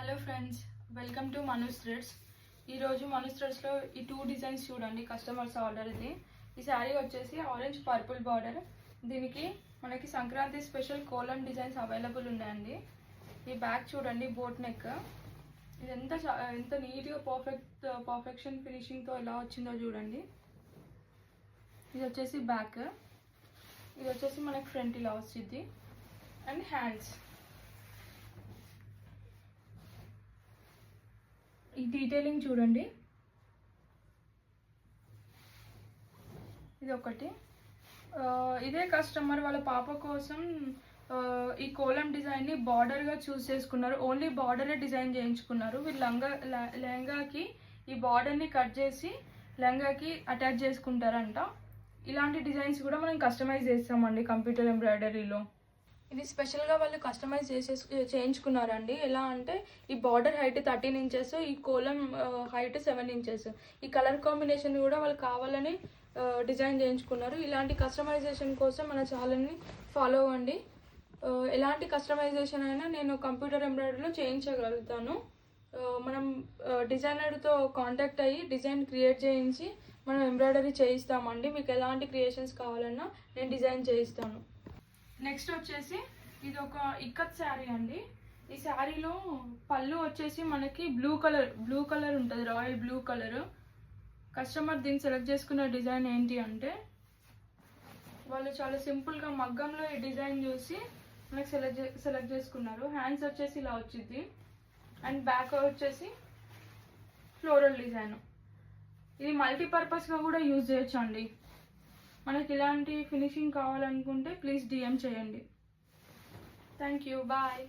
Hello friends, welcome to మనూస్ threads. ఈరోజు మనూస్ థ్రెడ్స్లో ఈ 2 designs చూడండి. కస్టమర్స్ ఆర్డర్ ఇది. ఈ శారీ వచ్చేసి ఆరెంజ్ పర్పుల్ బార్డర్. దీనికి మనకి Sankranti special kolam designs available ఉన్నాయండి. ఈ బ్యాక్ చూడండి, బోట్ నెక్. ఇది ఎంత నీట్గా పర్ఫెక్షన్ ఫినిషింగ్తో ఎలా వచ్చిందో చూడండి. ఇది వచ్చేసి బ్యాక్, ఇది వచ్చేసి మనకి ఫ్రంట్ ఇలా వచ్చింది. అండ్ హ్యాండ్స్, ఈ డీటెయిలింగ్ చూడండి. ఇది ఒకటి. ఇదే కస్టమర్ వాళ్ళ పాప కోసం ఈ కోలం డిజైన్ని బార్డర్గా చూస్ చేసుకున్నారు. ఓన్లీ బార్డరే డిజైన్ చేయించుకున్నారు. వీళ్ళు లెహంగాకి ఈ బార్డర్ని కట్ చేసి లెహంగాకి అటాచ్ చేసుకుంటారంట. ఇలాంటి డిజైన్స్ కూడా మనం కస్టమైజ్ చేస్తామండి కంప్యూటర్ ఎంబ్రాయిడరీలో. ఇది స్పెషల్గా వాళ్ళు కస్టమైజ్ చేయించుకున్నారండి. ఎలా అంటే ఈ బార్డర్ హైట్ 13 ఇంచెస్, ఈ కోలం హైట్ 7 ఇంచెస్. ఈ కలర్ కాంబినేషన్ కూడా వాళ్ళు కావాలని డిజైన్ చేయించుకున్నారు. ఇలాంటి కస్టమైజేషన్ కోసం మన ఛానల్ని ఫాలో అవ్వండి. ఎలాంటి కస్టమైజేషన్ అయినా నేను కంప్యూటర్ ఎంబ్రాయిడరీలో చేయించగలుగుతాను. మనం డిజైనర్తో కాంటాక్ట్ అయ్యి డిజైన్ క్రియేట్ చేయించి మనం ఎంబ్రాయిడరీ చేయిస్తామండి. మీకు ఎలాంటి క్రియేషన్స్ కావాలన్నా నేను డిజైన్ చేయిస్తాను. నెక్స్ట్ వచ్చేసి ఇది ఒక ఇక్కత్ శారీ అండి. ఈ శారీలో పళ్ళు వచ్చేసి మనకి బ్లూ కలర్ ఉంటుంది, రాయల్ బ్లూ కలర్. కస్టమర్ దీన్ని సెలెక్ట్ చేసుకున్న డిజైన్ ఏంటి అంటే వాళ్ళు చాలా సింపుల్గా మగ్గంలో ఈ డిజైన్ చూసి మనకి సెలెక్ట్ చేసుకున్నారు. హ్యాండ్స్ వచ్చేసి ఇలా వచ్చింది. అండ్ బ్యాక్ వచ్చేసి ఫ్లోరల్ డిజైన్. ఇది మల్టీపర్పస్గా కూడా యూజ్ చేయొచ్చు అండి. మనకి ఇలాంటి ఫినిషింగ్ కావాలనుకుంటే ప్లీజ్ DM చేయండి. Thank you, bye.